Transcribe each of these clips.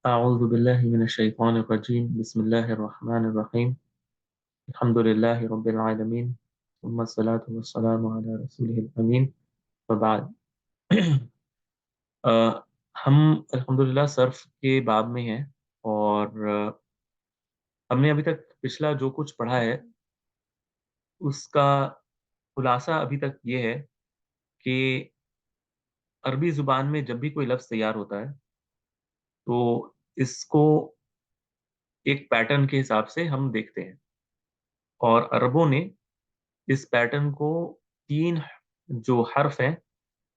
أعوذ بالله من الشيطان الرجيم بسم الله الرحمن الرحيم الحمد لله رب العالمين ثم الصلاة والسلام على رسوله الأمين وبعد अ, हम अल्हम्दुलिल्लाह सर्फ के बाब में हैं और हमने अभी तक पिछला जो कुछ पढ़ा है उसका खुलासा अभी तक ये है कि अरबी ज़ुबान में जब भी कोई लफ्ज़ तैयार होता है तो इसको एक पैटर्न के हिसाब से हम देखते हैं और अरबों ने इस पैटर्न को 3 जो हर्फ हैं,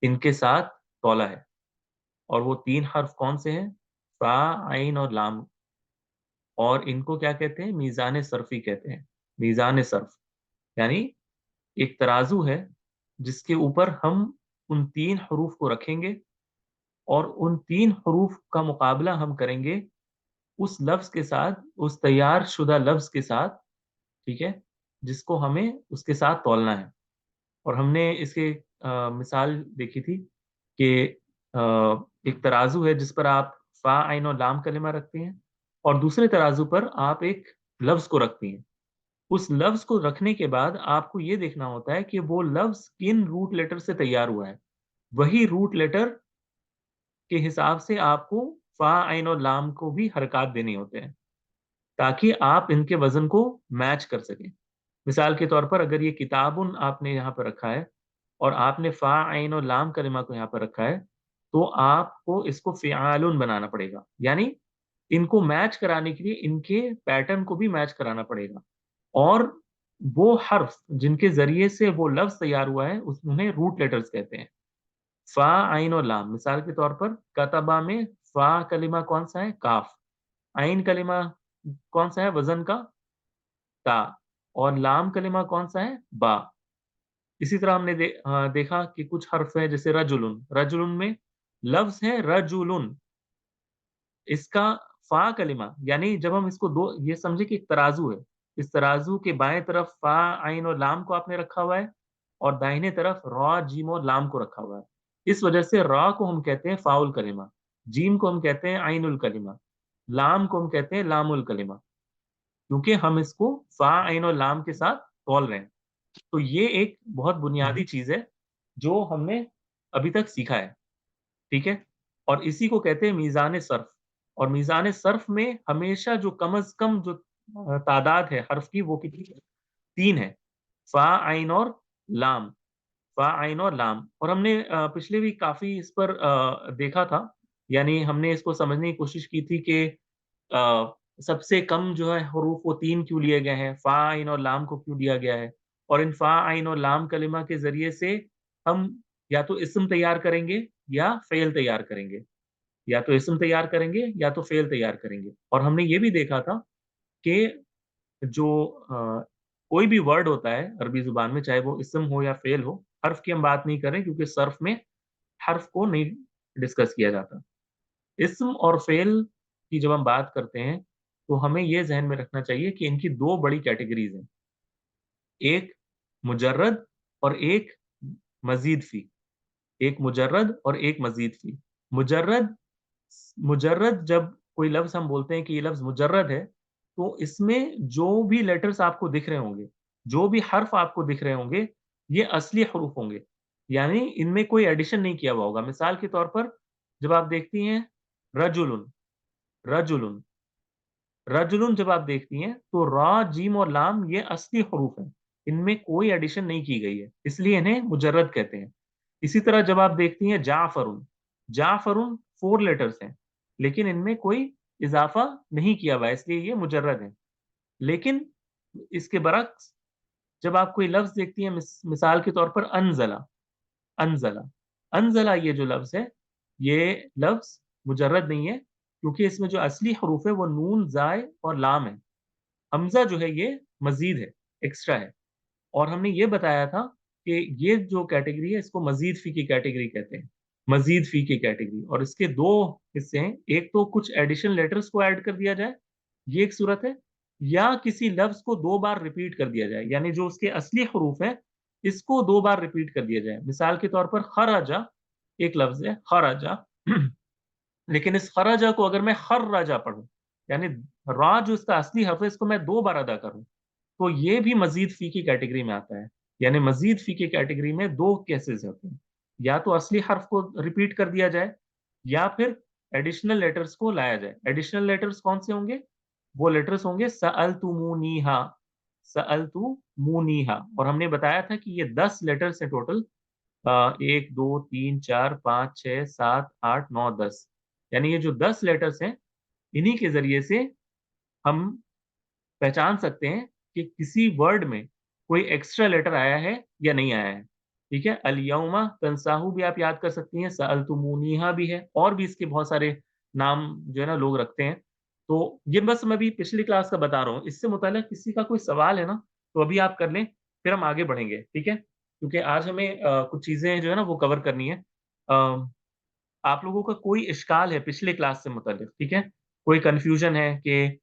इनके साथ तौला है और वो 3 हर्फ कौन से हैं? फ़ा, आइन और लाम और इनको क्या कहते हैं? मीज़ान सर्फ़ी कहते हैं। मीज़ान सर्फ़ यानी एक तराजू है, जिसके ऊपर हम उन 3 हरूफ को रखेंगे और उन 3 हरूफ का मुकाबला हम करेंगे उस लफ्ज़ के साथ, उस तैयार शुदा लफ्ज़ के साथ, ठीक है? जिसको हमें उसके साथ तौलना है। और हमने इसके मिसाल देखी थी कि एक तराजू है जिस पर आप फ़ा, आइन और लाम कलिमा रखती हैं और दूसरे तराजू पर आप एक लफ्ज़ को रखती हैं। उस लफ्ज़ को रखने के बाद आपको ये देखना होता है कि वो लफ्ज़ किन रूट लेटर से तैयार हुआ है। वही रूट लेटर के हिसाब से आपको फ़ा, आइन और लाम को भी हरकत देने होते हैं, ताकि आप इनके वज़न को मैच कर सकें। मिसाल के तौर पर अगर ये किताबुन आपने यहाँ पर रखा है और आपने फ़ा, आइन और लाम कलिमा को यहाँ पर रखा है, तो आपको इसको फ़िआलुन बनाना पड़ेगा। यानी इनको मैच कराने के लिए इनके पैटर्न को भी मैच कराना पड़ेगा और वो हर्फ जिनके ज़रिए से वो लफ्ज़ तैयार हुआ है, उन्हें रूट लेटर्स कहते हैं। फ़ा, आइन और लाम मिसाल के तौर पर कतबा में फ़ा कलिमा कौन-सा है? काफ। आइन कलिमा कौन-सा है वज़न का? ता और लाम कलिमा कौन-सा है? बा। इसी तरह हमने देखा कि कुछ हर्फ हैं जैसे रजुलुन, रजुलुन में लफ्ज़ है रजुलुन, इसका फ़ा कलिमा यानी जब हम इसको दो ये समझिए कि एक तराजू है, इस तराजू के बाएँ तरफ फ़ा, आइन और लाम को आपने रखा हुआ है और दाहिने तरफ रॉ, जीम और लाम को रखा हुआ है। इस वजह से रॉ को हम कहते हैं फ़ाउल कलिमा, जीम को हम कहते हैं आइनुल कलिमा, लाम को हम कहते हैं लामुल कलिमा, क्योंकि हम इसको फ़ा, आइन और लाम के साथ तौल रहे हैं। तो ये एक बहुत बुनियादी चीज़ है, जो हमने अभी तक सीखा है, ठीक है? और इसी को कहते हैं मीज़ान सर्फ़ और मीज़ान सर्फ़ में हमेशा जो कम से कम जो तादाद है हर्फ़ की वो कितनी है? 3 है। फ़ा, आइन और लाम, फ़ा, आइन और लाम और हमने पिछले भी काफ़ी इस पर देखा था, यानी हमने इसको समझने की कोशिश की थी कि सबसे कम जो है हरूफ वो 3 क्यों लिए गए हैं, फ़ा, आइन और लाम को क्यों दिया गया है और इन फ़ा, आइन और लाम कलिमा के ज़रिए से हम या तो इस्म तैयार करेंगे या फ़ेल तैयार करेंगे, या तो इस्म तैयार करेंगे या तो फ़ेल तैयार करेंगे। और हमने ये भी देखा था कि जो कोई भी वर्ड होता है अरबी ज़ुबान में, चाहे वो इस्म हो या फ़ेल हो, हर्फ़ की हम बात नहीं कर रहे क्योंकि सर्फ़ में हर्फ़ को नहीं डिस्कस किया जाता। इस्म और फ़ेल की जब हम बात करते हैं, तो हमें ये ज़हन में रखना चाहिए कि इनकी 2 बड़ी कैटेगरीज़ हैं। एक मुजर्रद और एक मज़ीद फ़ी। एक मुजर्रद और एक मज़ीद फ़ी। मुजर्रद मुजर्रद जब कोई लफ्ज़ हम बोलते हैं कि ये लफ्ज़ मुजर्रद है, तो इसमें जो भी लेटर्स आपको दिख रहे होंगे, जो भी हर्फ आपको दिख रहे होंगे, ये असली हरूफ होंगे। यानी इनमें कोई एडिशन नहीं किया हुआ होगा। मिसाल के तौर पर जब आप देखती हैं रजुलुन, रजुलुन, रजुलुन जब आप देखती हैं, तो रा, जीम और लाम ये असली हरूफ हैं। इनमें कोई एडिशन नहीं की गई है, इसलिए इन्हें मुजर्रद कहते हैं। इसी तरह जब आप देखती हैं जाफ़रुन, जाफ़रुन 4 लेटर्स हैं, लेकिन इनमें कोई इज़ाफ़ा नहीं किया हुआ है, इसलिए ये मुजर्रद हैं। लेकिन इसके बरअक्स जब आप कोई लफ्ज़ देखती हैं मिसाल के तौर पर अनज़ला, अनज़ला, अनज़ला ये जो लफ्ज़ है, ये लफ्ज़ मुजर्रद नहीं है, क्योंकि इसमें जो असली हरूफ है वो नून, ज़ाय और लाम है। हमज़ा जो है ये मज़ीद है, एक्स्ट्रा है। और हमने ये बताया था कि ये जो कैटेगरी है इसको मज़ीद फ़ी की कैटेगरी कहते हैं। मज़ीद फ़ी की कैटेगरी और इसके 2 हिस्से हैं, एक तो कुछ एडिशनल लेटर्स को ऐड कर दिया जाए, ये एक सूरत है, या किसी लफ्ज़ को 2 बार रिपीट कर दिया जाए, यानी जो उसके असली हरूफ हैं, इसको 2 बार रिपीट कर दिया जाए। मिसाल के तौर पर खरजा एक लफ्ज़ है, खरजा लेकिन इस खरजा को अगर मैं खर्रजा पढ़ूं, यानी रा जो इसका असली हर्फ है इसको मैं 2 बार अदा करूं, तो ये भी मजीद फी की कैटेगरी में आता है। यानी मजीद फी की कैटेगरी में 2 केसेस होते हैं, या तो असली हर्फ को रिपीट कर दिया जाए या फिर एडिशनल लेटर्स को लाया जाए। एडिशनल लेटर्स कौन से होंगे? वो लेटर्स होंगे सअलतुमूनीहा, सअलतुमूनीहा, और हमने बताया था कि ये 10 लेटर्स हैं टोटल। 1 2 3 4 5 6 7 8 9 10, यानी ये जो 10 लेटर्स हैं, इन्हीं के जरिए से हम पहचान सकते हैं कि किसी वर्ड में कोई एक्स्ट्रा लेटर आया है या नहीं आया है। ठीक है, अल-यौमा तंसाहू भी आप याद कर सकती हैं, सअलतुमूनीहा भी है, और भी इसके बहुत सारे नाम जो है ना लोग रखते हैं। तो ये बस मैं अभी पिछली क्लास का बता रहा हूँ। इससे मुताल्लिक़ किसी का कोई सवाल है ना, तो अभी आप कर लें, फिर हम आगे बढ़ेंगे, ठीक है? क्योंकि आज हमें कुछ चीज़ें जो है ना वो कवर करनी है। आप लोगों का कोई इश्काल है पिछले क्लास से मुताल्लिक़, ठीक है? कोई कन्फ्यूज़न है कि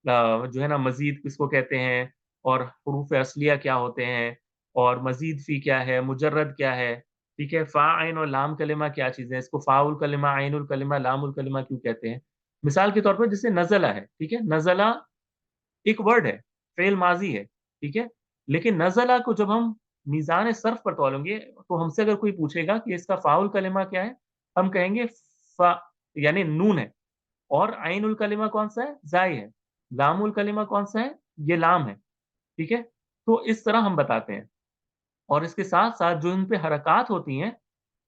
जो है ना मज़ीद किसको कहते हैं, और हुरूफ़ असलिया क्या होते हैं, और मज़ीद फ़ी क्या है, मुजर्रद क्या है, ठीक है? फ़ा, ऐन और लाम कलिमा क्या चीज़ें हैं, इसको फ़ाउल कलिमा, ऐनुल कलिमा, लामुल कलिमा क्यों कहते हैं? मिसाल के तौर पर जैसे नज़ला है, ठीक है? नज़ला एक वर्ड है, फ़ेल माज़ी है, ठीक है? लेकिन नज़ला को जब हम मीज़ान सर्फ़ पर तौलेंगे, तो हमसे अगर कोई पूछेगा कि इसका फ़ाउल कलिमा क्या है? हम कहेंगे फ़, यानी नून है, और ऐनुल कलिमा कौन-सा है? ज़ाय है। लामुल कलिमा कौन-सा है? ये लाम है, ठीक है? तो इस तरह हम बताते हैं, और इसके साथ-साथ जो इन पे हरकत होती हैं,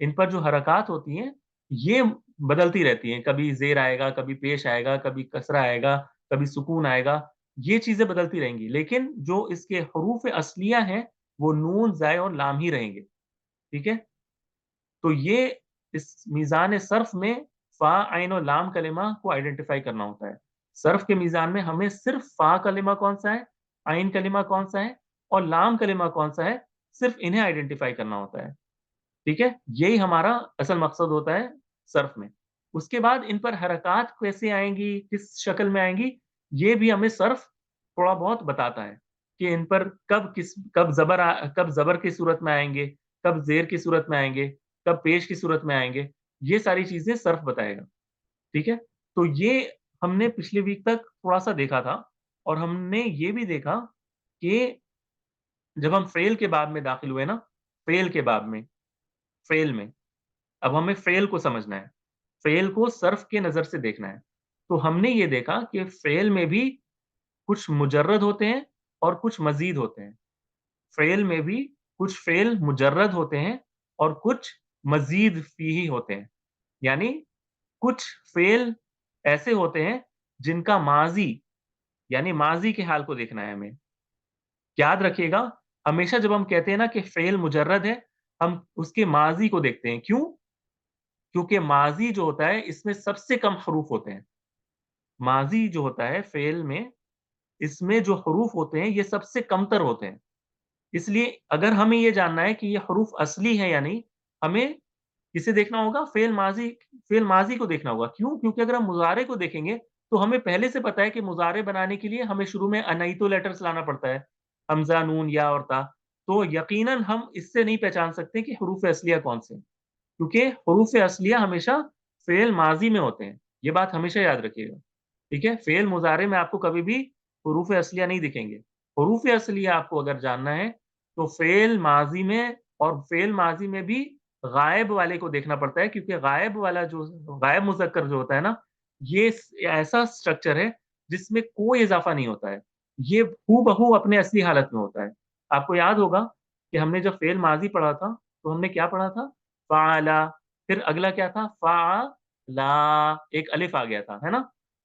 इन पर जो हरकत होती हैं, ये बदलती रहती हैं। कभी ज़ेर आएगा, कभी पेश आएगा, कभी कसरा आएगा, कभी सुकून आएगा, ये चीज़ें बदलती रहेंगी। लेकिन जो इसके हरूफ़ असलिया हैं, वो नून, ज़ाय और लाम ही रहेंगे, ठीक है? तो ये इस मीज़ान सर्फ़ में फ़ा, ऐन और लाम कलिमा को आइडेंटिफ़ाई करना होता है। सर्फ़ के मीज़ान में हमें सिर्फ़ फ़ा कलिमा कौन-सा है, ऐन कलिमा कौन-सा है और लाम कलिमा कौन-सा है, सिर्फ़ इन्हें आइडेंटिफ़ाई करना होता है। ठीक है? यही हमारा असल मकसद होता है सर्फ़ में। उसके बाद इन पर हरकत कैसे आएँगी, किस शक्ल में आएँगी, ये भी हमें सर्फ़ थोड़ा बहुत बताता है कि इन पर कब ज़बर की सूरत में आएँगे, कब ज़ेर की सूरत में आएँगे, कब पेश की सूरत में आएँगे, ये सारी चीज़ें सर्फ़ बताएगा। ठीक है? तो ये हमने पिछले वीक तक थोड़ा-सा देखा था, और हमने ये भी देखा कि जब हम फ़ेल के बाब में दाखिल हुए ना, फ़ेल के बाब में, फ़ेल में, अब हमें फ़ेल को समझना है। फ़ेल को सर्फ़ के नज़र से देखना है। तो हमने ये देखा कि फ़ेल में भी कुछ मुजर्रद होते हैं और कुछ मज़ीद होते हैं। फ़ेल में भी कुछ फ़ेल मुजर्रद होते हैं और कुछ मज़ीद फ़ीही होते हैं। यानी कुछ फ़ेल ऐसे होते हैं जिनका माज़ी, यानी माज़ी के हाल को देखना है हमें। याद रखिएगा, हमेशा जब हम कहते हैं ना कि फ़ेल मुजर्रद है, हम उसके माज़ी को देखते हैं। क्यों? क्योंकि माज़ी जो होता है इसमें सबसे कम हरूफ होते हैं। माज़ी जो होता है फ़ेल में, इसमें जो हरूफ होते हैं ये सबसे कमतर होते हैं। इसलिए अगर हमें ये जानना है कि ये हरूफ असली है या नहीं, हमें किसे देखना होगा? फ़ेल माज़ी को देखना होगा। क्यों? क्योंकि अगर हम मुज़ारे को देखेंगे, तो हमें पहले से पता है कि मुज़ारे बनाने के लिए हमें शुरू में अनईतो लेटर्स लाना पड़ता है, हमज़ा, नून, या और ता। तो यकीनन हम इससे नहीं पहचान सकते कि हरूफ असलिया कौन से हैं। क्योंकि हरूफ असलिया हमेशा फ़ेल माज़ी में होते हैं, ये बात हमेशा याद रखिएगा, ठीक है? फ़ेल मुज़ारे में आपको कभी भी हरूफ असलिया नहीं दिखेंगे। हरूफ असलिया आपको अगर जानना है, तो फ़ेल माज़ी में, और फ़ेल माज़ी में भी गायब वाले को देखना पड़ता है, क्योंकि गायब वाला जो गायब मुज़क्कर जो होता है ना, ये ऐसा स्ट्रक्चर है जिसमें कोई इज़ाफ़ा नहीं होता है। ये हूबहू अपने असली हालत में होता है। आपको याद होगा कि हमने जब फ़ेल माज़ी पढ़ा था, तो हमने क्या पढ़ा था? फ़अला, फिर अगला क्या था? फ़अला, एक अलिफ आ गया था, है ना?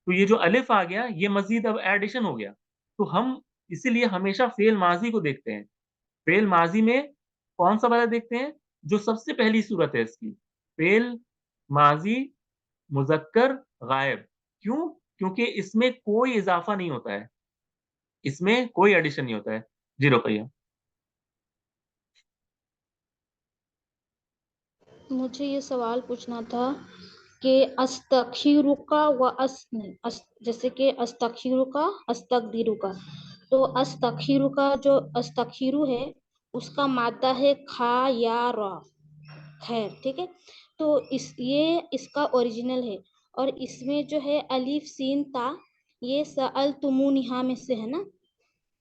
तो ये जो अलिफ आ गया, ये मज़ीद अब एडिशन हो गया। तो हम इसीलिए हमेशा फ़ेल माज़ी को देखते हैं। फ़ेल माज़ी में कौन-सा वाला देखते हैं? जो सबसे पहली सूरत है इसकी, फ़ेल माज़ी मुज़क्कर गायब। क्यों? क्योंकि इसमें कोई इज़ाफ़ा नहीं होता है, इसमें कोई एडिशन नहीं होता है। जी, रुकैया। मुझे ये सवाल पूछना था कि अस्तग़फिरुका व अस नहीं अस जैसे कि अस्तग़फिरुका, अस्तग़फिरुका, तो अस्तग़फिरुका जो अस्तग़फिरु है, उसका मादा है खा या रा, खैर, ठीक है? तो इसका ओरिजिनल है, اور اس میں جو ہے الف سین تا، یہ سألتمونہا میں سے ہے نا.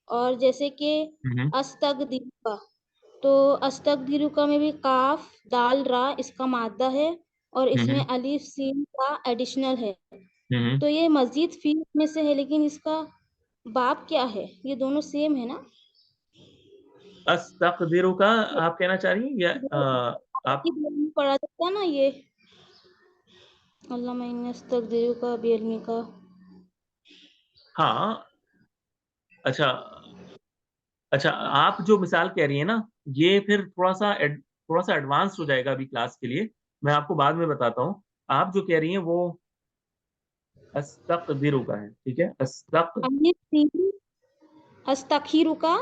اور جیسے کہ استغفرک، تو استغفرک میں بھی کاف دال را اس کا مادہ ہے، اور اس میں الف سین تا ایڈیشنل ہے. تو یہ مزید فی میں سے ہے، لیکن اس کا باب کیا ہے؟ یہ دونوں سیم ہے نا؟ استقدرو کا آپ کہنا چاہ رہی ہیں یا آپ پڑھا جاتا ہے نا یہ اللہ میں استقدرک بعلمی کا. ہاں اچھا آپ جو مثال کہہ رہی ہیں نا، یہ پھر تھوڑا سا ایڈوانس ہو جائے گا ابھی کلاس کے لیے، میں آپ کو بعد میں بتاتا ہوں. آپ جو کہہ رہی ہیں وہ استقدرو کا ہے، ٹھیک ہے. استخیرو کا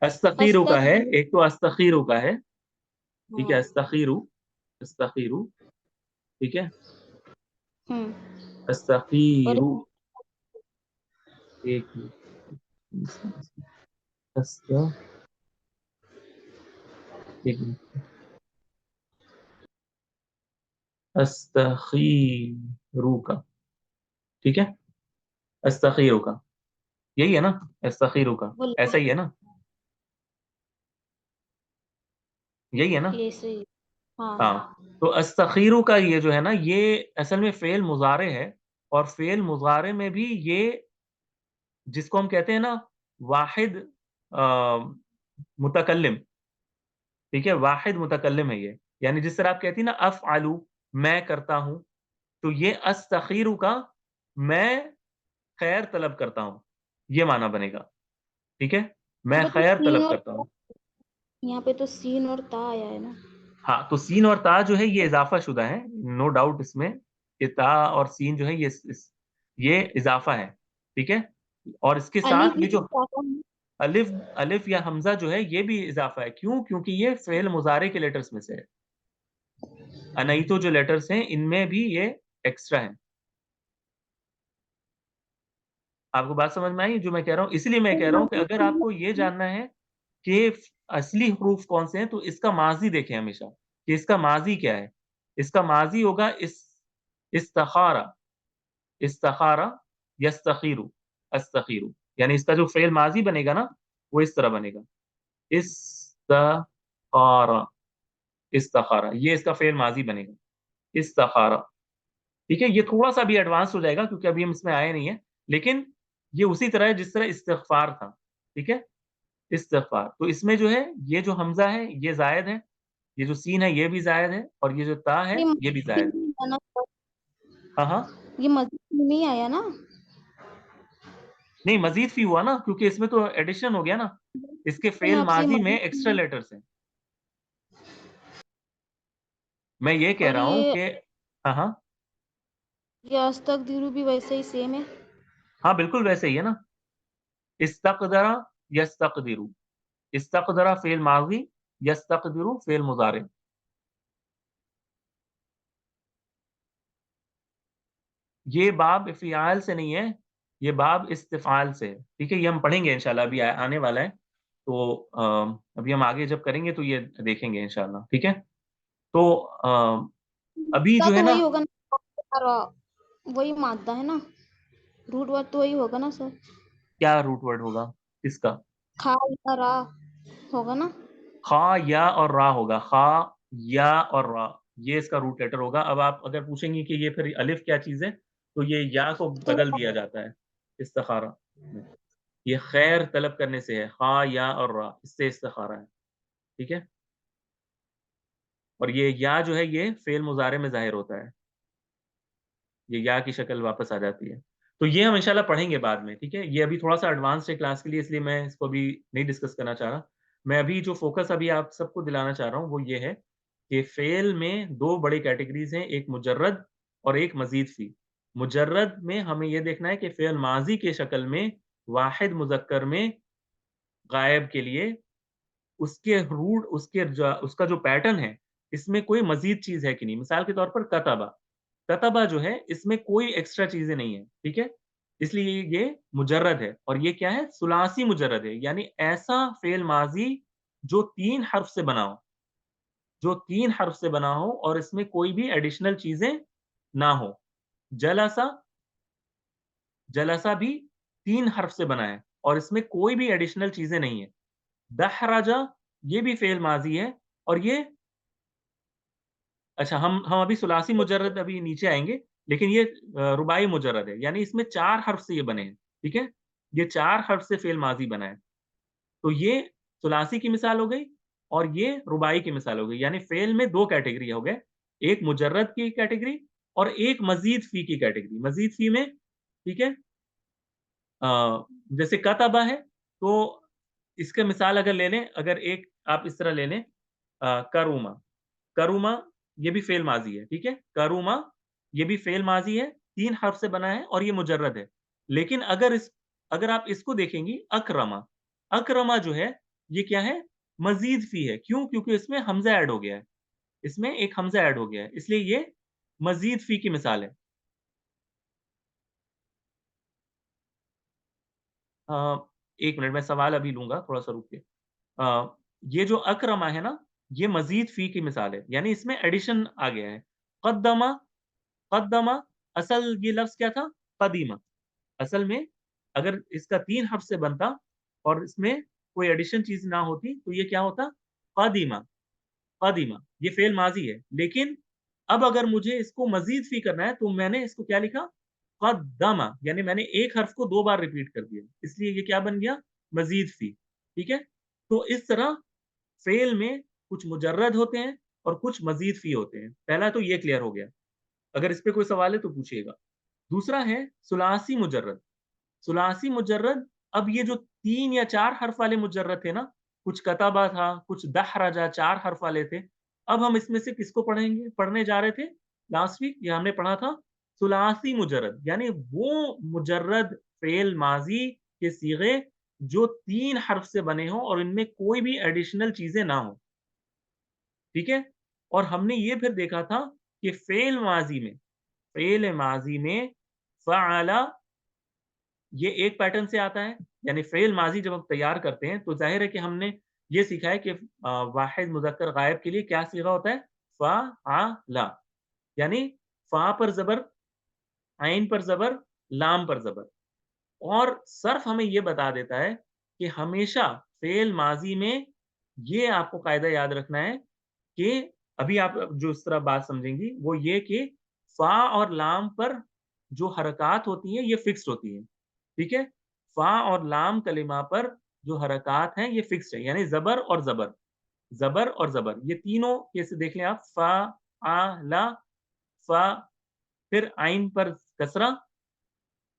استخیرو کا ہے، ایک تو استخیرو کا ہے، ٹھیک ہے. استخیرو ٹھیک ہے. اور استخیرو ایک استخیرو کا، ٹھیک ہے. استخیرو کا یہی ہے نا، استخیرو کا ایسا ہی ہے نا، یہی ہے نا. ہاں تو استخیرو کا یہ جو ہے نا، یہ اصل میں فعل مضارع ہے، اور فعل مضارع میں بھی یہ جس کو ہم کہتے ہیں نا واحد متکلم، ٹھیک ہے. واحد متکلم ہے یہ، یعنی جس طرح آپ کہتی ہیں نا افعلو میں کرتا ہوں، تو یہ استخیرو کا میں خیر طلب کرتا ہوں، یہ معنی بنے گا، ٹھیک ہے. میں خیر طلب کرتا ہوں. یہاں پہ تو سین اور تا آیا ہے نا. ہاں تو سین اور تا جو ہے یہ اضافہ شدہ ہے، نو ڈاؤٹ اس میں کہ تا اور سین جو ہے یہ اضافہ ہے، ٹھیک ہے. اور اس کے ساتھ یہ جو الف یا حمزہ جو ہے یہ بھی اضافہ ہے. کیوں؟ کیونکہ یہ فعل مضارع کے لیٹرز میں سے ہے. انیتو جو لیٹرز ہیں ان میں بھی یہ ایکسٹرا ہیں. آپ کو بات سمجھ میں آئی جو میں کہہ رہا ہوں؟ اس لیے میں کہہ رہا ہوں کہ اگر آپ کو یہ جاننا ہے کہ اصلی حروف کون سے ہیں تو اس کا ماضی دیکھیں ہمیشہ کہ اس کا ماضی کیا ہے. اس کا ماضی ہوگا استخارا یستخیرو استخیرو، یعنی اس کا جو فعل ماضی بنے گا نا وہ اس طرح بنے گا استخارا، یہ اس کا فعل ماضی بنے گا استخارا، ٹھیک ہے. یہ تھوڑا سا بھی ایڈوانس ہو جائے گا کیونکہ ابھی ہم اس میں آئے نہیں ہیں، لیکن یہ اسی طرح ہے جس طرح استغفار تھا، ٹھیک ہے. استغفار تو اس میں جو ہے یہ جو حمزہ ہے یہ زائد ہے، یہ جو سین ہے یہ بھی زائد ہے، اور یہ جو تا ہے یہ بھی زائد ہے. ہاں یہ مزید نہیں آیا نا. نہیں مزید فی ہوا نا، کیونکہ اس میں تو ایڈیشن ہو گیا نا، اس کے فعل آپ سے ماضی میں ایکسٹرا لیٹرز ہیں. میں یہ کہہ اور رہا ہوں کہ ہاں یہ استقدرو بھی ویسے ہی سیم ہے. ہاں بالکل ویسے ہی ہے نا. استقدرا یستقدرو، استقدرا فعل ماضی، یستقدرو فعل مضارع. یہ باب افعال سے نہیں ہے، یہ باب استفعال سے ہے، ٹھیک ہے. یہ ہم پڑھیں گے انشاءاللہ، ابھی آنے والا ہے، تو ابھی ہم آگے جب کریں گے تو یہ دیکھیں گے انشاءاللہ، ٹھیک ہے. تو ابھی جو ہے تو نا وہی ہوگا نا، وہی مادہ ہے نا، روٹ ورڈ تو وہی ہوگا نا سر. کیا روٹ ورڈ ہوگا کس کا؟ کھا یا را ہوگا نا. خا یا اور را ہوگا، خا یا اور را یہ اس کا روٹ لیٹر ہوگا. اب آپ اگر پوچھیں گی کہ یہ پھر الف کیا چیز ہے تو یہ یا کو تو بدل دیا جاتا ہے استخارہ میں. یہ خیر طلب کرنے سے ہے، خا یا اور را اس سے استخارہ ہے، ٹھیک ہے. اور یہ یا جو ہے یہ فعل مضارع میں ظاہر ہوتا ہے، یہ یا کی شکل واپس آ جاتی ہے. تو یہ ہم انشاءاللہ پڑھیں گے بعد میں، ٹھیک ہے. یہ ابھی تھوڑا سا ایڈوانس ہے کلاس کے لیے، اس لیے میں اس کو ابھی نہیں ڈسکس کرنا چاہ رہا. میں ابھی جو فوکس ابھی آپ سب کو دلانا چاہ رہا ہوں وہ یہ ہے کہ فعل میں دو بڑی کیٹیگریز ہیں، ایک مجرد اور ایک مزید فی. مجرد میں ہمیں یہ دیکھنا ہے کہ فعل ماضی کے شکل میں واحد مذکر میں غائب کے لیے اس کے روٹ اس کا جو پیٹرن ہے اس میں کوئی مزید چیز ہے کہ نہیں. مثال کے طور پر کتبہ جو ہے اس میں کوئی ایکسٹرا چیزیں نہیں ہیں، ٹھیک ہے. اس لیے یہ مجرد ہے، اور یہ کیا ہے؟ ثلاثی مجرد ہے، یعنی ایسا فعل ماضی جو 3 حرف سے بنا ہو، اور اس میں کوئی بھی ایڈیشنل چیزیں نہ ہو. जलसा जलसा भी 3 हर्फ से बना है और इसमें कोई भी एडिशनल चीज़ें नहीं है। दहरजा ये भी फ़ेल माज़ी है और ये अच्छा हम अभी सुलासी मुजर्रद अभी नीचे आएँगे, लेकिन ये रुबाई मुजर्रद है, यानी इसमें 4 हर्फ से ये बने हैं, ठीक है? ये 4 हर्फ से फ़ेल माज़ी बना है। तो ये सुलासी की मिसाल हो गई और ये रुबाई की मिसाल हो गई, यानी फ़ेल में 2 कैटेगरी हो गए, एक मुजर्रद की कैटेगरी और एक मज़ीद फ़ी की कैटेगरी। मज़ीद फ़ी में, ठीक है? जैसे कतबा है, तो इसका मिसाल अगर ले लें, अगर एक आप इस तरह ले लें करूमा, करूमा ये भी फ़ेल माज़ी है, ठीक है? करूमा ये भी फ़ेल माज़ी है, 3 हर्फ से बना है और ये मुजर्रद है। लेकिन अगर आप इसको देखेंगी अकरमा, अकरमा जो है, ये क्या है? मज़ीद फ़ी है, क्यों? क्योंकि इसमें हमज़ा ऐड हो गया है। इसमें एक हमज़ा ऐड हो गया है, इसलिए ये मज़ीद फ़ी की मिसाल है। अ, 1 मिनट मैं सवाल अभी लूँगा, थोड़ा-सा रुकिए। ये जो अकरमा है ना, ये मज़ीद फ़ी की मिसाल है, यानी इसमें एडिशन आ गया है। क़द्दमा क़द्दमा असल ये लफ्ज़ क्या था? क़दीमा। असल में अगर इसका 3 हर्फ से बनता और इसमें कोई एडिशन चीज़ ना होती, तो ये क्या होता? क़दीमा क़दीमा, ये फ़ेल माज़ी है। लेकिन अब अगर मुझे इसको मज़ीद फ़ी करना है, तो मैंने इसको क्या लिखा? क़द्दमा, यानी मैंने एक हर्फ को 2 बार रिपीट कर दिया। इसलिए ये क्या बन गया? मज़ीद फ़ी, ठीक है? तो इस तरह फ़ेल में कुछ मुजर्रद होते हैं और कुछ मज़ीद फ़ी होते हैं। पहला तो ये क्लियर हो गया। अगर इस पे कोई सवाल है तो पूछिएगा। दूसरा है सुलासी मुजर्रद। सुलासी मुजर्रद, अब ये जो 3 या 4 हर्फ वाले मुजर्रद थे ना, कुछ कतबा था, कुछ दहरजा 4 हर्फ वाले थे। अब हम इसमें से किसको पढ़ने जा रहे थे लास्ट वीक, ये हमने पढ़ा था सुलासी मुजर्रद, यानी वो मुजर्रद फ़ेल माज़ी के सीग़े जो 3 हर्फ से बने हों और इनमें कोई भी एडिशनल चीज़ें ना हों, ठीक है? और हमने ये फिर देखा था कि फ़ेल माज़ी में फ़अला ये एक पैटर्न से आता है, यानी फ़ेल माज़ी जब हम तैयार करते हैं, तो ज़ाहिर है कि हमने ये सीखा है कि वाहिद मुज़क्कर गायब के लिए क्या सीगा होता है? फ़अला, यानी फ़ा पर ज़बर, ऐन पर ज़बर, लाम पर ज़बर। और सर्फ़ हमें ये बता देता है कि हमेशा फ़ेल माज़ी में ये आपको कायदा याद रखना है कि अभी आप जो इस तरह बात समझेंगी, वो ये कि फ़ा और लाम पर जो हरकत होती हैं, ये फ़िक्स्ड होती हैं, ठीक है? फ़ा और लाम कलिमा पर जो हरकत हैं, ये फ़िक्स्ड है, यानी ज़बर और ज़बर, ये तीनों कैसे देख लें आप, फ़ा, आ, ला, फ़ा, फिर आइन पर कसरा,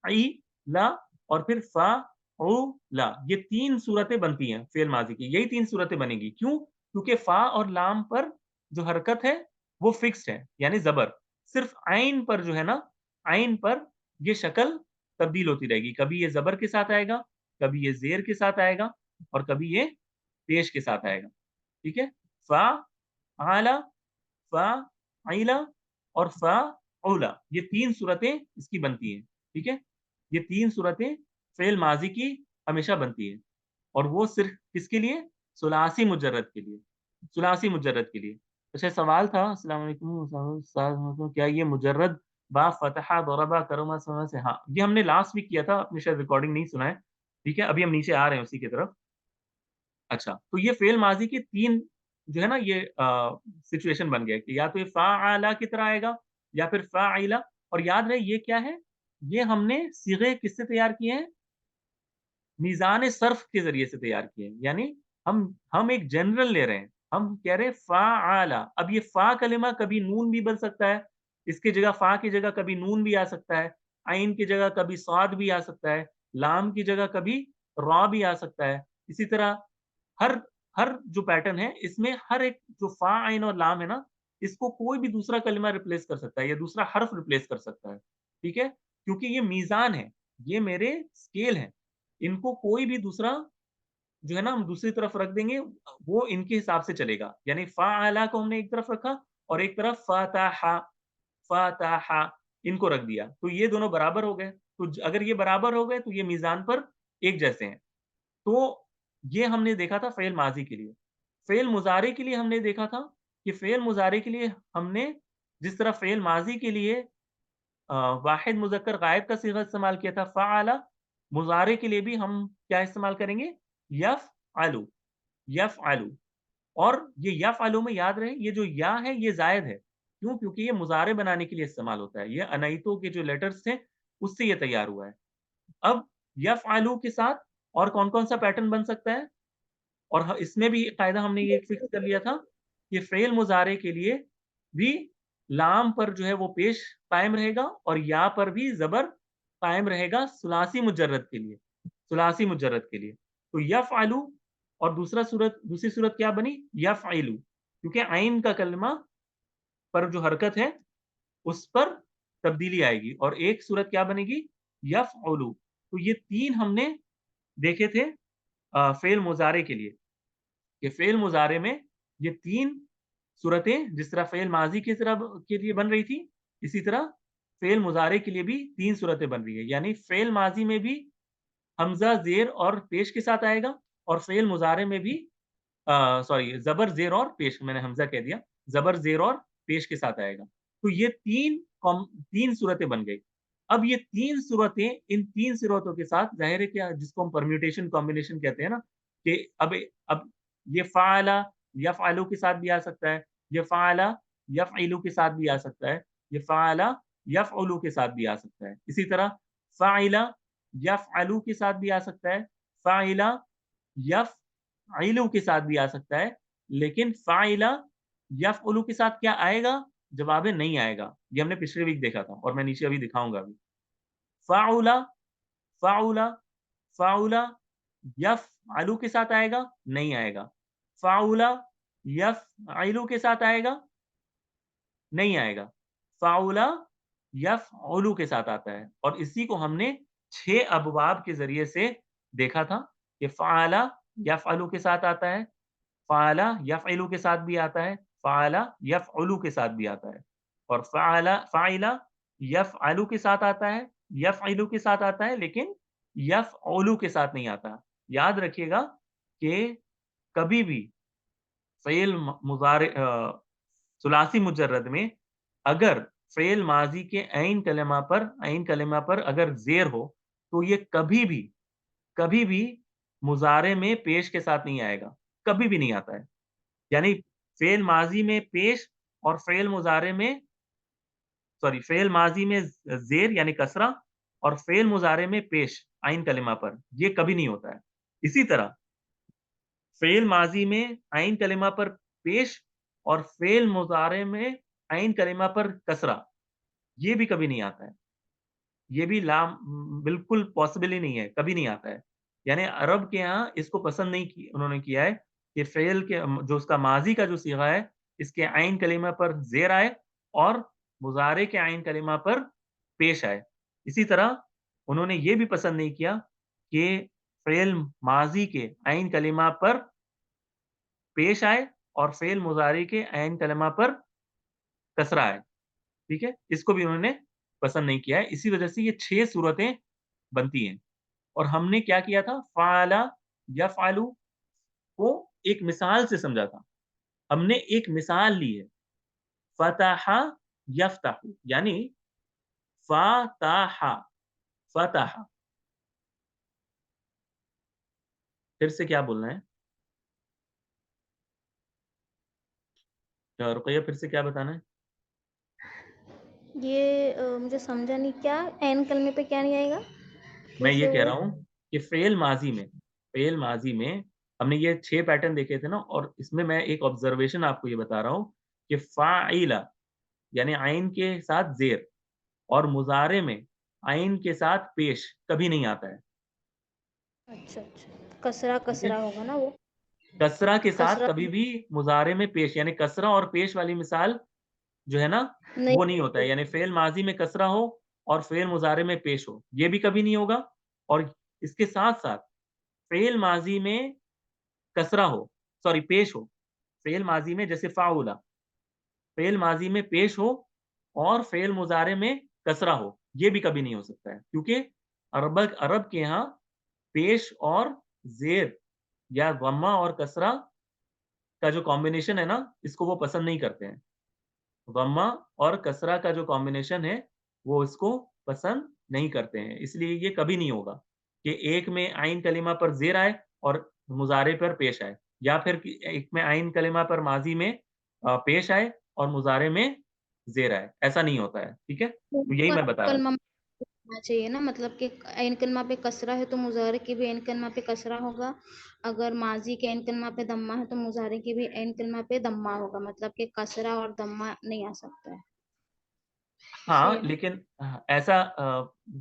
ई, ला और फिर फ़ा, उ, ला, ये 3 सूरतें बनती हैं फ़ेल माज़ी की, यही 3 सूरतें बनेंगी। क्यों? क्योंकि फ़ा और लाम पर जो हरकत है, वो फ़िक्स्ड है, यानी ज़बर। सिर्फ़ आइन पर जो है ना, आइन पर ये शक्ल तब्दील होती रहेगी। कभी ये ज़बर के साथ आएगा, कभी ये ज़ेर के साथ आएगा और कभी ये पेश के साथ आएगा, ठीक है? फ़ा, आला, फ़ाइला और फ़अउला, ये 3 सूरतें इसकी बनती हैं, ठीक है? ये 3 सूरतें फ़ेल माज़ी की हमेशा बनती हैं और वो सिर्फ़ किसके लिए? सुलासी मुजर्रद के लिए, सुलासी मुजर्रद के लिए। अच्छा सवाल था, अस्सलाम वालेकुम उस्ताद, क्या ये मुजर्रद बा फ़तहा, दरबा, करमा, समा से, हाँ, ये हमने लास्ट वीक किया था, आपने शायद रिकॉर्डिंग नहीं सुना है, ठीक है? अभी हम नीचे आ रहे हैं उसी की तरफ। अच्छा, तो ये फ़ेल माज़ी के 3 जो है ना ये सिचुएशन बन गए कि या तो ये फ़अला की तरह आएगा या फिर फ़ाइला, और याद रहे ये क्या है? ये हमने सीग़े किससे तैयार किए हैं? मीज़ान सर्फ़ के ज़रिए से तैयार किए हैं। यानी हम एक जनरल ले रहे हैं। हम कह रहे हैं फ़अला, अब ये फ़ा कलिमा कभी नून भी बन सकता है, इसकी जगह फ़ा की जगह कभी नून भी आ सकता है, आइन की जगह कभी स्वाद भी आ सकता है, लाम की जगह कभी रा भी आ सकता है। इसी तरह हर हर जो पैटर्न है, इसमें हर एक जो फ़ा, आइन और लाम है ना, इसको कोई भी दूसरा कलिमा रिप्लेस कर सकता है या दूसरा हर्फ रिप्लेस कर सकता है। ठीक है? क्योंकि ये मीज़ान है, ये मेरे स्केल हैं। इनको कोई भी दूसरा जो है ना हम दूसरी तरफ रख देंगे, वो इनके हिसाब से चलेगा। यानी फ़अला को हमने एक तरफ रखा और एक तरफ फ़तहा, फ़तहा इनको रख दिया। तो ये दोनों बराबर हो गए। तो अगर ये बराबर हो गए तो ये मीज़ान पर एक जैसे हैं। तो ये हमने देखा था फ़ेल माज़ी के लिए। फ़ेल मुज़ारे के लिए हमने देखा था कि फ़ेल मुज़ारे के लिए हमने जिस तरह फ़ेल माज़ी के लिए واحد मुज़क्कर गायब का सिगा इस्तेमाल किया था फ़अल, मुज़ारे के लिए भी हम क्या इस्तेमाल करेंगे? यफ़अलु, यफ़अलु। और ये यफ़अलु में याद रहे ये जो या है ये ज़ायद है। क्यों? क्योंकि ये मुज़ारे बनाने के लिए इस्तेमाल होता है। ये अनईतो के जो लेटर्स थे उससे ये तैयार हुआ है। अब यफ़अलु के साथ और कौन-कौन सा पैटर्न बन सकता है? और इसमें भी कायदा हमने ये फिक्स कर लिया था कि फ़ेल मुज़ारे के लिए भी लाम पर जो है वो पेश कायम रहेगा और या पर भी ज़बर कायम रहेगा सुलासी मुजर्रद के लिए, सुलासी मुजर्रद के लिए। तो यफ़अलु और दूसरी सूरत क्या बनी? यफ़इलु, क्योंकि आइन का कलमा पर जो हरकत है उस पर तब्दीली आएगी और एक सूरत क्या बनेगी? यफ़उलु। तो ये 3 हमने देखे थे फ़ेल मुज़ारे के लिए। कि फ़ेल मुज़ारे में ये 3 सूरतें जिस तरह फ़ेल माज़ी की तरह के लिए बन रही थी, इसी तरह फ़ेल मुज़ारे के लिए भी 3 सूरतें बन रही है। यानी फ़ेल माज़ी में भी हमज़ा, ज़ेर और पेश के साथ आएगा और फ़ेल मुज़ारे में भी सॉरी ज़बर, ज़ेर और पेश मैंने हमज़ा कह दिया, ज़बर, ज़ेर और पेश के साथ आएगा। तो ये 3 सूरतें बन गई। अब ये 3 सूरतें इन 3 सूरतों के साथ ज़ाहिर है क्या जिसको हम परम्यूटेशन कॉम्बिनेशन कहते हैं ना, कि अब ये फ़अला यफ़अलु के साथ भी आ सकता है, ये फ़अला यफ़इलु के साथ भी आ सकता है, ये फ़अला यफ़उलु के साथ भी आ सकता है। इसी तरह फ़अइला यफ़अलु के साथ भी आ सकता है, फ़अइला यफ़अइलु के साथ भी आ सकता है, लेकिन फ़अइला यफ़उलु के साथ क्या आएगा? जवाब है नहीं आएगा। ये हमने पिछले वीक देखा था और मैं नीचे अभी दिखाऊँगा अभी। फ़अुला फ़अुला फ़अुला यफ़अलु के साथ आएगा? नहीं आएगा। फ़अुला यफ़अइलु के साथ आएगा? नहीं आएगा। फ़अुला यफ़उलु के साथ आता है और इसी को हमने 6 अबवाब के ज़रिए से देखा था कि फ़अला यफ़अलु के साथ आता है, फ़अला यफ़इलु के साथ भी आता है, फ़अला यफ़उलु के साथ भी आता है और फ़अइला यफ़अलु के साथ आता है, यफ़इलु के साथ आता है लेकिन यफ़उलु के साथ नहीं आता। याद रखिएगा कि कभी भी फ़ेल सुलासी मुजर्रद में अगर फ़ेल माज़ी के ऐन कलिमा पर अगर ज़ेर हो, तो ये कभी भी मुज़ारे में पेश के साथ नहीं आएगा, कभी भी नहीं आता है। यानी फ़ेल माज़ी में पेश और फ़ेल मुज़ारे में सॉरी फ़ेल माज़ी में ज़ेर यानी कसरा और फ़ेल मुज़ारे में पेश ऐन कलिमा पर, ये कभी नहीं होता है। इसी तरह फ़ेल माज़ी में ऐन कलिमा पर पेश और फ़ेल मुज़ारे में ऐन कलिमा पर कसरा, ये भी कभी नहीं आता है। ये भी बिल्कुल पॉसिबल ही नहीं है, कभी नहीं आता है। यानी अरब के यहाँ इसको पसंद नहीं की उन्होंने किया है कि फ़ेल के जो उसका माज़ी का जो सीगा है, इसके ऐन कलिमा पर ज़ेर आए और मुज़ारे के ऐन कलिमा पर पेश आए। इसी तरह उन्होंने ये भी पसंद नहीं किया कि फ़ेल माज़ी के ऐन कलिमा पर पेश आए और फ़ेल मुज़ारी के ऐन कलिमा पर कसरा आए, ठीक है? इसको भी उन्होंने पसंद नहीं किया है। इसी वजह से ये 6 सूरतें बनती हैं और हमने क्या किया था फ़अला यफ़अलु को एक मिसाल से समझा था। हमने एक मिसाल ली है फ़तह यफ़तहु यानी फ़तह फ़तह फिर से क्या बोलना है? रुक़ैया फिर से क्या बताना है? ये मुझे समझा नहीं क्या ऐन कलमे पे क्या नहीं आएगा? मैं फिर ये से कह बोलो। रहा हूँ कि फ़ेल माज़ी में हमने ये 6 पैटर्न देखे थे ना और इसमें मैं एक ऑब्ज़र्वेशन आपको ये बता रहा हूँ कि फ़ाइला यानी आइन के साथ ज़ेर और मुज़ारे में आइन के साथ पेश कभी नहीं आता है, अच्छा, अच्छा। कसरा, ठीक है? कसरा होगा ना वो? कसरा के साथ कसरा कभी भी मुज़ारे में पेश यानी कसरा और पेश वाली मिसाल जो है ना, नहीं वो नहीं होता है। यानी फ़ेल माज़ी में कसरा हो और फ़ेल मुज़ारे में पेश हो, ये भी कभी नहीं होगा और इसके साथ-साथ फ़ेल माज़ी में कसरा हो सॉरी पेश हो, फ़ेल माज़ी में जैसे फ़अुला, फ़ेल माज़ी में पेश हो और फ़ेल मुज़ारे में कसरा हो, ये भी कभी नहीं हो सकता है। क्योंकि अरब के यहाँ पेश और ज़ेर या ज़म्मा और कसरा का जो कॉम्बिनेशन है ना, इसको वो पसंद नहीं करते हैं। ज़म्मा और कसरा का जो कॉम्बिनेशन है, وہ اس کو پسند نہیں کرتے ہیں، اس لیے یہ کبھی نہیں ہوگا کہ ایک میں عین کلمہ پر زیر آئے اور مضارع پر پیش آئے، یا پھر ایک میں عین کلمہ پر ماضی میں پیش آئے اور مضارع میں زیر آئے، ایسا نہیں ہوتا ہے، ٹھیک ہے؟ تو یہی میں بتا رہا تھا۔ کلمہ ہونا چاہیے نا، مطلب کہ عین کلمہ پہ کسرہ ہے تو مضارع کی بھی عین کلمہ پہ کسرہ ہوگا، اگر ماضی کے عین کلمہ پہ دمہ ہے تو مضارع کی بھی عین کلمہ پہ دمہ ہوگا، مطلب کہ کسرہ اور دمہ نہیں آ سکتا ہے، ہاں، صحیح ہے نا؟ لیکن ایسا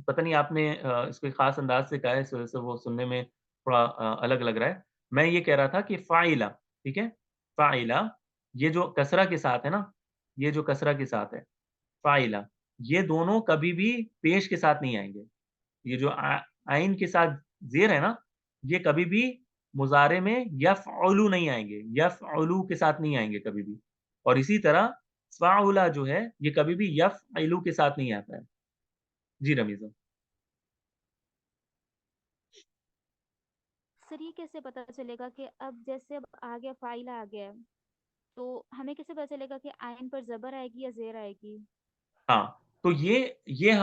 پتہ نہیں آپ نے اس کو ایک خاص انداز سے کہا ہے، اس وجہ سے وہ سننے میں تھوڑا الگ لگ رہا ہے۔ میں یہ کہہ رہا تھا کہ فاعلہ، ٹھیک ہے؟ فاعلہ، یہ جو کسرہ کے ساتھ ہے نا، یہ جو کسرہ کے ساتھ ہے، فاعلہ، یہ دونوں کبھی بھی پیش کے ساتھ نہیں آئیں گے۔ یہ جو عین کے ساتھ زیر ہے نا، یہ کبھی بھی مضارع میں یفعلو نہیں آئیں گے، یفعلو کے ساتھ نہیں آئیں گے کبھی بھی، اور اسی طرح فعلہ جو ہے یہ کبھی بھی یفعلو کے ساتھ نہیں آتا ہے۔ جی رمیزہ۔ سر یہ کیسے پتا چلے گا کہ اب جیسے اب آ گیا فائل آ گیا ہے، تو ہمیں کیسے پتا چلے گا کہ آئین پر زبر آئے گی یا زیر آئے گی؟ ہاں، تو یہ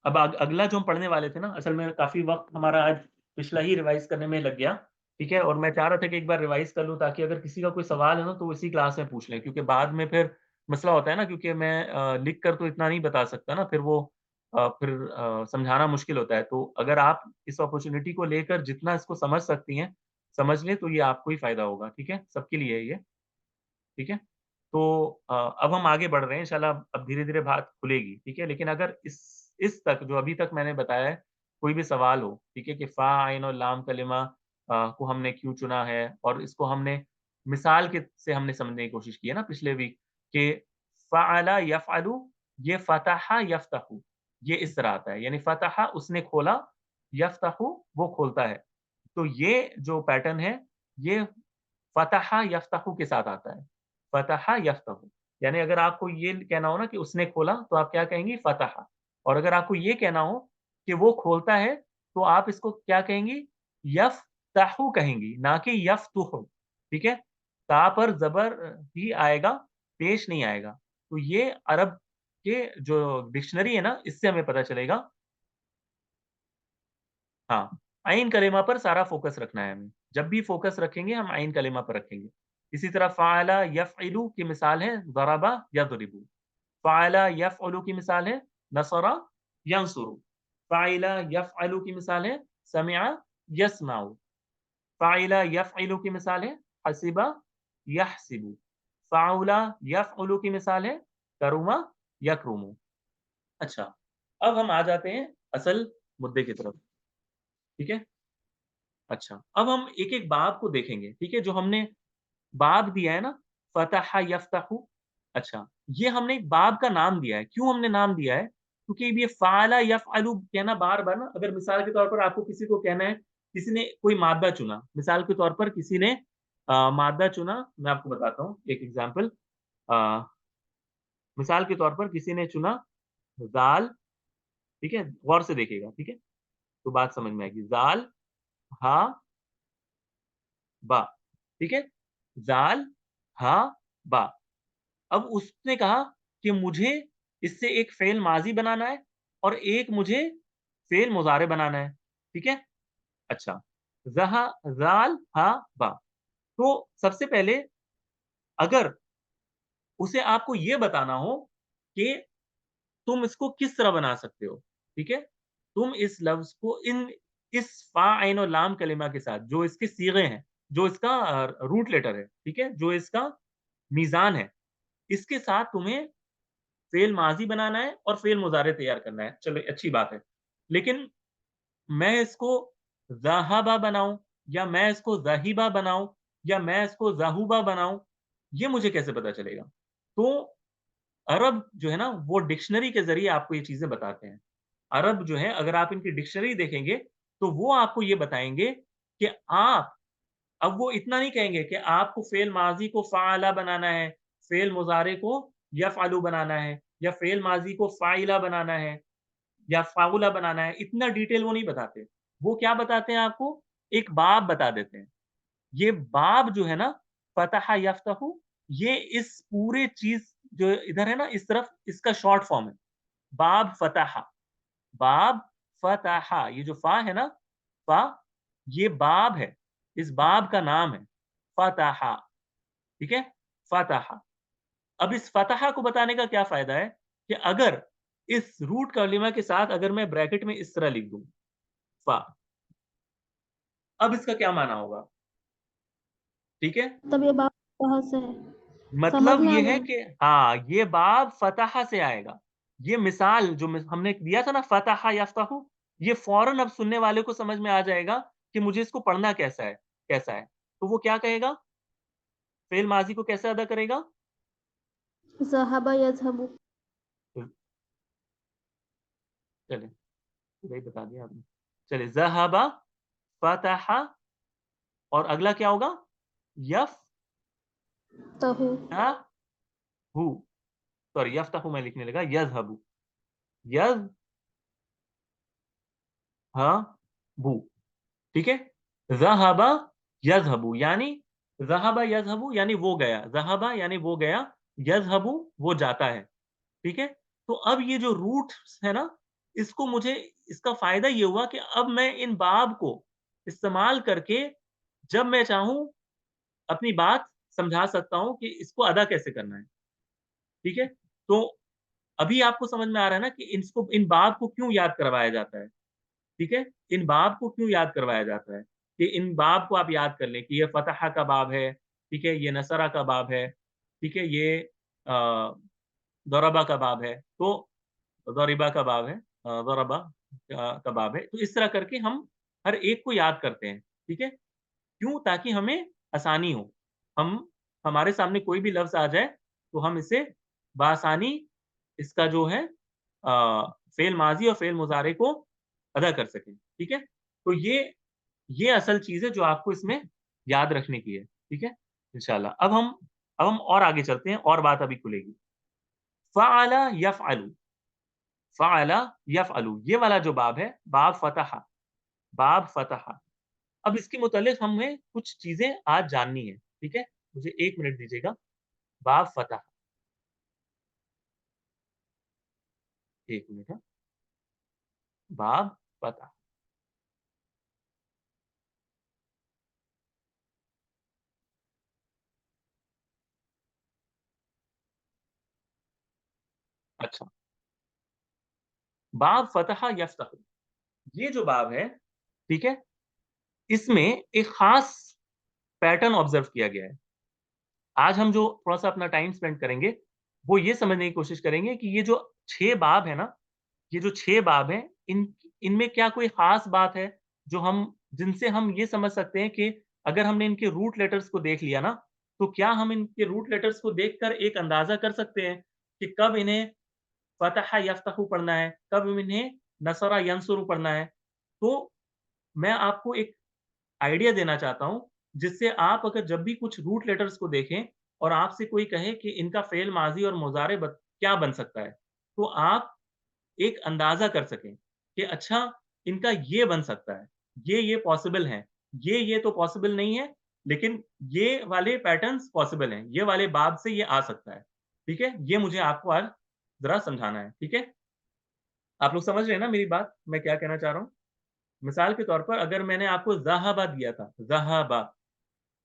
اب اگلا جو ہم پڑھنے والے تھے نا، اصل میں کافی وقت ہمارا آج پچھلا ہی ریوائز کرنے میں لگ گیا، ٹھیک ہے؟ اور میں چاہ رہا تھا کہ ایک بار ریوائز کر لوں تاکہ اگر کسی کا کوئی سوال ہے نا تو وہ اسی کلاس میں پوچھ لیں، کیونکہ بعد میں پھر مسئلہ ہوتا ہے نا، کیونکہ میں لکھ کر تو اتنا نہیں بتا سکتا نا، پھر وہ پھر سمجھانا مشکل ہوتا ہے۔ تو اگر آپ اس اپرچونٹی کو لے کر جتنا اس کو سمجھ سکتی ہیں سمجھ لیں تو یہ آپ کو ہی فائدہ ہوگا، ٹھیک ہے؟ سب کے لیے ہے یہ، ٹھیک ہے؟ تو اب ہم آگے بڑھ رہے ہیں انشاءاللہ، اب دھیرے-دھیرے بات کھلے گی، ٹھیک ہے؟ لیکن اگر اس تک جو ابھی تک میں نے بتایا ہے، کوئی بھی سوال ہو، ٹھیک ہے، کہ فا، عین اور لام کلمہ کو ہم نے کیوں چنا ہے، اور اس کو ہم نے مثال کے سے ہم نے سمجھنے کی کوشش کی ہے نا پچھلے ویک، کہ فعل یفعل، یہ فتح یفتح، یہ اس طرح آتا ہے، یعنی فتح اس نے کھولا، یفتح وہ کھولتا ہے۔ تو یہ جو پیٹرن ہے یہ فتح یفتح کے ساتھ آتا ہے، فتح یفتح، یعنی اگر آپ کو یہ کہنا ہو نا کہ اس نے کھولا تو آپ کیا کہیں گی؟ فتح، اور اگر آپ کو یہ کہنا ہو کہ وہ کھولتا ہے تو آپ اس کو کیا کہیں گی؟ یفتح کہیں گی، نہ کہ یفتح، ٹھیک ہے؟ تا پر زبر ہی آئے گا، پیش نہیں آئے گا۔ تو یہ عرب کے جو ڈکشنری ہے نا اس سے ہمیں پتہ چلے گا۔ ہاں، عین کلمہ پر سارا فوکس رکھنا ہے ہمیں، جب بھی فوکس رکھیں گے ہم عین کلمہ پر رکھیں گے۔ اسی طرح فعل یفعل کی مثال ہے ضرب یضرب، فعل یفعل کی مثال ہے نصر ینصر، فعل یفعل کی مثال ہے سمع یسمع، فعل یفعل کی مثال ہے حسب یحسب، فعل یفعل کی مثال ہے کرم یکرم۔ اچھا، اب ہم آ جاتے ہیں اصل مدے کی طرف، ٹھیک ہے؟ اچھا، اب ہم ایک ایک باب کو دیکھیں گے، ٹھیک ہے؟ جو ہم نے باب دیا ہے نا، فتح یفتح، اچھا، یہ ہم نے ایک باب کا نام دیا ہے، کیوں ہم نے نام دیا ہے؟ کیونکہ یہ فعل یفعل کہنا بار بار نا، اگر مثال کے طور پر آپ کو کسی کو کہنا ہے، کسی نے کوئی مادہ چنا، مثال کے طور پر کسی نے مادہ چنا، میں آپ کو بتاتا ہوں ایک ایگزامپل، مثال کے طور پر کسی نے چنا زال، ٹھیک ہے؟ غور سے دیکھیے گا، ٹھیک ہے؟ تو بات سمجھ میں آئے گی، زال ہا با، ٹھیک ہے؟ زال ہا با، اب اس نے کہا کہ مجھے اس سے ایک فعل ماضی بنانا ہے اور ایک مجھے فعل مضارع بنانا ہے، ٹھیک ہے؟ اچھا، زہا زال ہا با، تو سب سے پہلے اگر اسے آپ کو یہ بتانا ہو کہ تم اس کو کس طرح بنا سکتے ہو، ٹھیک ہے؟ تم اس لفظ کو اس فا عین اور لام کلمہ کے ساتھ جو اس کے صیغے ہیں، جو اس کا روٹ لیٹر ہے، ٹھیک ہے، جو اس کا میزان ہے، اس کے ساتھ تمہیں فعل ماضی بنانا ہے اور فعل مضارع تیار کرنا ہے، چلو اچھی بات ہے، لیکن میں اس کو ذہبا بناؤں یا میں اس کو ذہیبا بناؤں یا میں اس کو ذہوبا بناؤں، یہ مجھے کیسے پتا چلے گا؟ تو عرب جو ہے نا وہ ڈکشنری کے ذریعے آپ کو یہ چیزیں بتاتے ہیں۔ عرب جو ہے اگر آپ ان کی ڈکشنری دیکھیں گے تو وہ آپ کو یہ بتائیں گے کہ آپ، اب وہ اتنا نہیں کہیں گے کہ آپ کو فعل ماضی کو فعلا بنانا ہے، فعل مضارع کو یفعلو بنانا ہے، یا فعل ماضی کو فاعلہ بنانا ہے یا فاعلہ بنانا ہے، اتنا ڈیٹیل وہ نہیں بتاتے۔ وہ کیا بتاتے ہیں آپ کو؟ ایک باب بتا دیتے ہیں۔ یہ باب جو ہے نا، فتح یفتح، یہ اس پورے چیز جو ادھر ہے نا اس طرف، اس کا شارٹ فارم ہے، बाब फतहा, बाब फतहा, ये जो फा है ना, फा, ये बाब है, इस बाब का नाम है फतहा, ठीक है, फतहा। अब इस फतहा को बताने का क्या फायदा है कि अगर इस रूट कलिमा के साथ अगर मैं ब्रैकेट में इस तरह लिख दूं फा, अब इसका क्या माना होगा, ठीक है, तब ये बात कहाँ से है, समझ मतलब में आ ये है गया। कि हाँ ये बाब फतहा से आएगा। ये मिसाल जो हमने दिया था ना फतहा यफ्तहु, ये फौरन अब सुनने वाले को समझ में आ जाएगा कि मुझे इसको पढ़ना कैसा है, कैसा है। तो वो क्या कहेगा, फेल माजी को कैसे अदा करेगा, ज़हबा यज़हबु। चले वही बता दिया आपने, चले ज़हबा फतहा, और अगला क्या होगा, तहु। यफ्तहु, सॉरी यफ्तहु मैं लिखने लगा, यज़हबु, यज़हबु, ठीक है, ज़हबा यज़हबु यानी, ज़हबा यज़हबु यानी वो गया, ज़हबा यानी वो गया, यज़हबु वो जाता है, ठीक है। तो अब ये जो रूट्स है ना, इसको मुझे, इसका फायदा ये हुआ कि अब मैं इन बाब को इस्तेमाल करके जब मैं चाहूं अपनी बात समझा सकता हूं कि इसको अदा कैसे करना है, ठीक है। तो अभी आपको समझ में आ रहा है ना कि इसको, इन बाब को क्यों याद करवाया जाता है, ठीक है, इन बाब को क्यों याद करवाया जाता है, कि इन बाब को आप याद कर लें कि ये फतहा का बाब है, ठीक है, ये नसरा का बाब है, ठीक है, ये दरबा का बाब है, तो दरिबा का बाब है, दरबा का बाब है। तो इस तरह करके हम हर एक को याद करते हैं, ठीक है, क्यों, ताकि हमें आसानी हो, हम, हमारे सामने कोई भी लफ्ज आ जाए तो हम इसे बआसानी, इसका जो है फेल माजी और फेल मुजारे को अदा कर सकें, ठीक है। तो ये असल चीज है जो आपको इसमें याद रखने की है, ठीक है, इंशाल्लाह। अब हम और आगे चलते हैं, और बात अभी खुलेगी। फ़अला यफ़अलु, फ़अला यफ़अलु, ये वाला जो बाब है, बाब फतहा, बाब फतहा। अब इसके मुतालिक हमें कुछ चीजें आज जाननी है, ठीक है, मुझे 1 मिनट दीजिएगा। बाब फतहा, 1 मिनट है, बाब फतहा, अच्छा, बाब फतहा यफ्तहु, ये जो बाब है, ठीक है, इसमें एक खास पैटर्न ऑब्जर्व किया गया है। आज हम जो थोड़ा-सा अपना टाइम स्पेंड करेंगे, वो ये समझने की कोशिश करेंगे कि ये जो 6 बाब है ना, ये जो 6 बाब हैं, इनमें क्या कोई खास बात है, जो हम, जिनसे हम ये समझ सकते हैं कि अगर हमने इनके रूट लेटर्स को देख लिया ना, तो क्या हम इनके रूट लेटर्स को देखकर एक अंदाज़ा कर सकते हैं कि कब इन्हें फ़तह यफ़्तहु पढ़ना है, कब इन्हें नसरा यंसुरु पढ़ना है। तो मैं आपको एक आइडिया देना चाहता हूँ, जिससे आप अगर जब भी कुछ रूट लेटर्स को देखें और आपसे कोई कहे कि इनका फ़ेल माज़ी और मुज़ारे क्या बन सकता है, तो आप एक अंदाज़ा कर सकें कि अच्छा इनका ये बन सकता है, ये पॉसिबल हैं, ये तो पॉसिबल नहीं है, लेकिन ये वाले पैटर्न्स पॉसिबल हैं, ये वाले बाब से ये आ सकता है, ठीक है? ये मुझे आपको आज ज़रा समझाना है, ठीक है? आप लोग समझ रहे हैं ना मेरी बात, मैं क्या कहना चाह रहा हूँ? मिसाल के तौर पर अगर मैंने आपको ज़हाबा दिया था, ज़हाबा,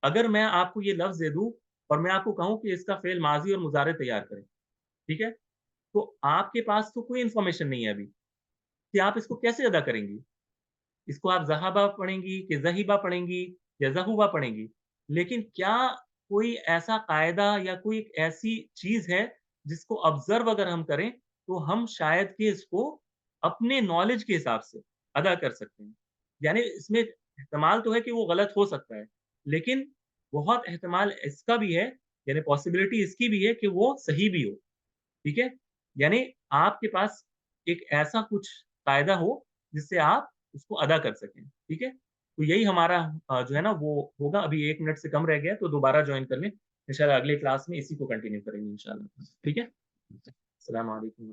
अगर मैं आपको ये लफ्ज़ दे दूँ और मैं आपको कहूँ कि इसका फ़ेल माज़ी और मुज़ारे तैयार करें, ठीक है? तो आपके पास तो कोई इन्फॉर्मेशन नहीं है अभी, कि आप इसको कैसे अदा करेंगी? इसको आप ज़हाबा पढ़ेंगी कि ज़हीबा पढ़ेंगी या ज़हूबा पढ़ेंगी। लेकिन क्या कोई ऐसा कायदा या कोई एक ऐसी चीज़ है जिसको ऑब्ज़र्व अगर हम करें, तो हम शायद कि इसको अपने नॉलेज के हिसाब से अदा कर सकते हैं। यानी इसमें एहतमाल तो है कि वो गलत हो सकता है, लेकिन बहुत एहतमाल इसका भी है, यानी पॉसिबिलिटी इसकी भी है कि वो सही भी हो। ठीक है? यानी आपके पास एक ऐसा कुछ कायदा हो जिससे आप उसको अदा कर सकें, ठीक है? तो यही हमारा जो है ना वो होगा, अभी 1 मिनट से कम रह गया है तो दोबारा जॉइन कर लें। इंशाल्लाह अगली क्लास में इसी को कंटिन्यू करेंगे इंशाल्लाह, ठीक है? अस्सलाम वालेकुम।